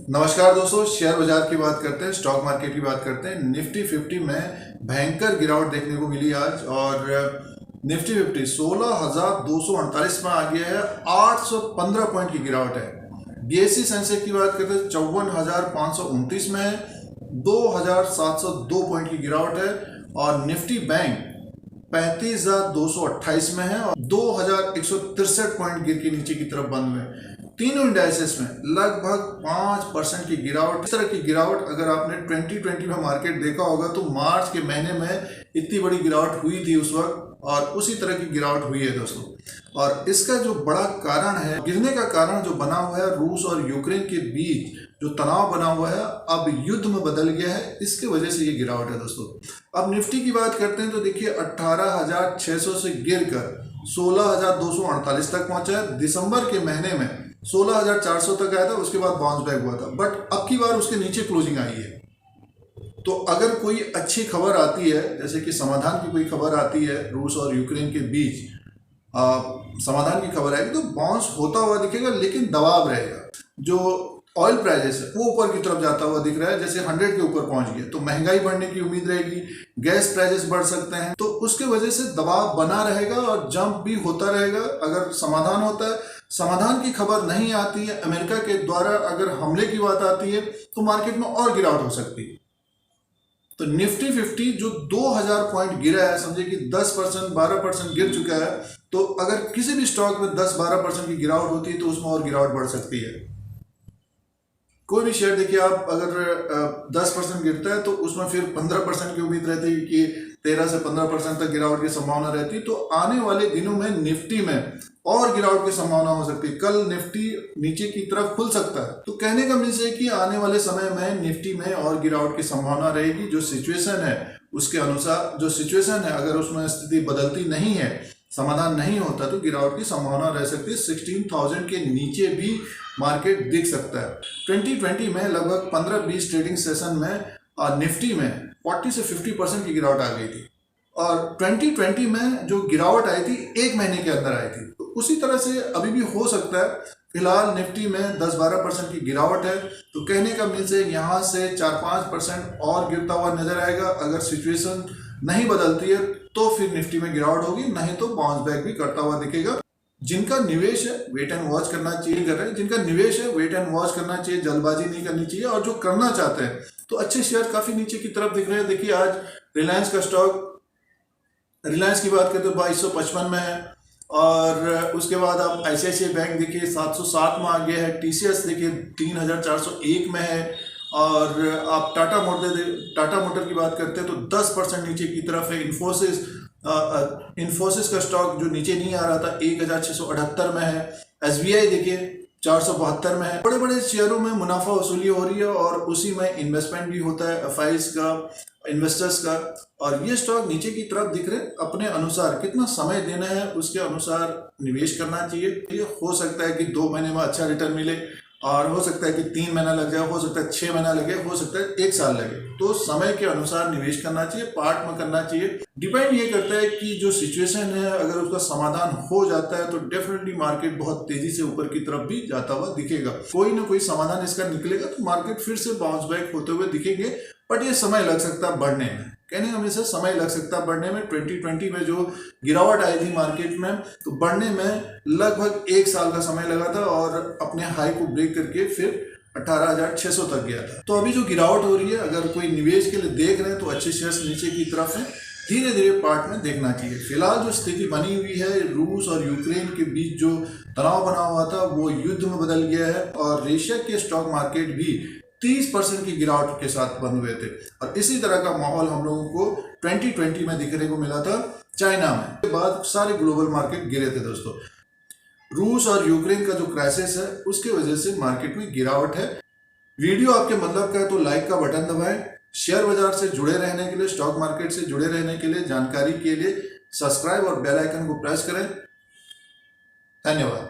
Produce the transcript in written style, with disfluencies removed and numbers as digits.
नमस्कार दोस्तों, शेयर बाजार की बात करते हैं, स्टॉक मार्केट की बात करते हैं। निफ्टी 50 में भयंकर गिरावट देखने को मिली आज और निफ्टी 50 16,248 में आ गया है। 815 पॉइंट की गिरावट है। बीएसई सेंसेक्स की बात करते हैं 54,529 में है, 2,702 पॉइंट की गिरावट है। और निफ्टी बैंक 35,228 में है और 2,163 पॉइंट गिर के नीचे की तरफ बंद हुए। तीनों इंडाइसेस में लगभग 5% की गिरावट। इस तरह की गिरावट अगर आपने 2020 में मार्केट देखा होगा तो मार्च के महीने में इतनी बड़ी गिरावट हुई थी उस वक्त, और उसी तरह की गिरावट हुई है दोस्तों। और इसका जो बड़ा कारण है, गिरने का कारण जो बना हुआ है, रूस और यूक्रेन के बीच जो तनाव बना हुआ है अब युद्ध में बदल गया है, इसकी वजह से ये गिरावट है दोस्तों। अब निफ्टी की बात करते हैं तो देखिए 18,600 से गिरकर 16,248 तक पहुंचा है। दिसंबर के महीने में 16,400 तक आया था, उसके बाद बाउंस बैक हुआ था, बट अब की बार उसके नीचे क्लोजिंग आई है। तो अगर कोई अच्छी खबर आती है, जैसे कि समाधान की कोई खबर आती है रूस और यूक्रेन के बीच, समाधान की खबर आएगी तो बाउंस होता हुआ दिखेगा, लेकिन दबाव रहेगा। जो ऑयल प्राइजेस है वो ऊपर की तरफ जाता हुआ दिख रहा है, जैसे 100 के ऊपर पहुंच गया तो महंगाई बढ़ने की उम्मीद रहेगी, गैस प्राइजेस बढ़ सकते हैं, तो उसके वजह से दबाव बना रहेगा और जंप भी होता रहेगा। अगर समाधान होता है, समाधान की खबर नहीं आती है, अमेरिका के द्वारा अगर हमले की बात आती है तो मार्केट में और गिरावट हो सकती है। तो निफ्टी 50 जो 2000 पॉइंट गिरा है, समझे कि 10% 12% गिर चुका है, तो अगर किसी भी स्टॉक में 10-12% की गिरावट होती है तो उसमें और गिरावट बढ़ सकती है। कोई भी शेयर देखिए आप, अगर 10% गिरता है तो उसमें फिर 15% की उम्मीद रहती है कि 13 से 15% तक गिरावट की संभावना रहती है। तो आने वाले दिनों में निफ्टी में और गिरावट की संभावना हो सकती है। कल निफ्टी नीचे की तरफ खुल सकता है, तो कहने का मीन्स है कि आने वाले समय में निफ्टी में और गिरावट की संभावना रहेगी। जो सिचुएशन है उसके अनुसार, जो सिचुएशन है अगर उसमें स्थिति बदलती नहीं है, समाधान नहीं होता, तो गिरावट की संभावना रह सकती है। 16,000 के नीचे भी मार्केट दिख सकता है। 2020 में लगभग 15-20 ट्रेडिंग सेशन में निफ्टी में 40 से 50% की गिरावट आ गई थी, और 2020 में जो गिरावट आई थी 1 महीने के अंदर आई थी। तो उसी तरह से अभी भी हो सकता है। फिलहाल निफ्टी में 10-12% की गिरावट है, तो कहने का मीन्स है यहाँ से 4-5% और गिरता हुआ नजर आएगा। अगर सिचुएशन नहीं बदलती है तो फिर निफ्टी में गिरावट होगी, नहीं तो बाउंस बैक भी करता हुआ दिखेगा। जिनका निवेश है वेट एंड वॉच करना चाहिए, कर रहे हैं जिनका निवेश है वेट एंड वॉच करना चाहिए, जल्दबाजी नहीं करनी चाहिए। और जो करना चाहते हैं तो अच्छे शेयर काफी नीचे की तरफ दिख रहे हैं। देखिए आज रिलायंस का स्टॉक, रिलायंस की बात करें तो 2255 में है, और उसके बाद आप ICICI बैंक देखिए 707 में आ गया है। TCS देखिए 3401 में है, और आप टाटा मोटर की बात करते हैं तो 10% नीचे की तरफ है। इन्फोसिस का स्टॉक जो नीचे नहीं आ रहा था 1678 में है। SBI देखिए 472 में है। बड़े बड़े शेयरों में मुनाफा वसूली हो रही है और उसी में इन्वेस्टमेंट भी होता है FIs का, इन्वेस्टर्स का। और ये स्टॉक नीचे की तरफ दिख रहे हैं। अपने अनुसार कितना समय देना है उसके अनुसार निवेश करना चाहिए। ये हो सकता है कि 2 महीने में अच्छा रिटर्न मिले, और हो सकता है कि 3 महीना लग जाए, हो सकता है 6 महीना लगे, हो सकता है 1 साल लगे। तो समय के अनुसार निवेश करना चाहिए, पार्ट में करना चाहिए। डिपेंड ये करता है कि जो सिचुएशन है अगर उसका समाधान हो जाता है तो डेफिनेटली मार्केट बहुत तेजी से ऊपर की तरफ भी जाता हुआ दिखेगा। कोई ना कोई समाधान इसका निकलेगा तो मार्केट फिर से बाउंस बैक होते हुए दिखेंगे, बट ये समय लग सकता है बढ़ने में। कहने का हमेशा समय लग सकता है बढ़ने में। 2020 में जो गिरावट आई थी मार्केट में, तो बढ़ने में लगभग 1 साल का समय लगा था, और अपने हाई को ब्रेक करके फिर 18,600 तक गया था। तो अभी जो गिरावट हो रही है, अगर कोई निवेश के लिए देख रहे हैं तो अच्छे शेयर्स नीचे की तरफ है, धीरे धीरे पार्ट में देखना चाहिए। फिलहाल जो स्थिति बनी हुई है, रूस और यूक्रेन के बीच जो तनाव बना हुआ था वो युद्ध में बदल गया है, और एशिया के स्टॉक मार्केट भी 30% की गिरावट के साथ बंद हुए थे। और इसी तरह का माहौल हम लोगों को 2020 में दिखने को मिला था चाइना में। के बाद सारे ग्लोबल मार्केट गिरे थे दोस्तों। रूस और यूक्रेन का जो क्राइसिस है उसके वजह से मार्केट में गिरावट है। वीडियो आपके मतलब का है तो लाइक का बटन दबाएं। शेयर बाजार से जुड़े रहने के लिए, स्टॉक मार्केट से जुड़े रहने के लिए, जानकारी के लिए सब्सक्राइब और बेल आइकन को प्रेस करें। धन्यवाद।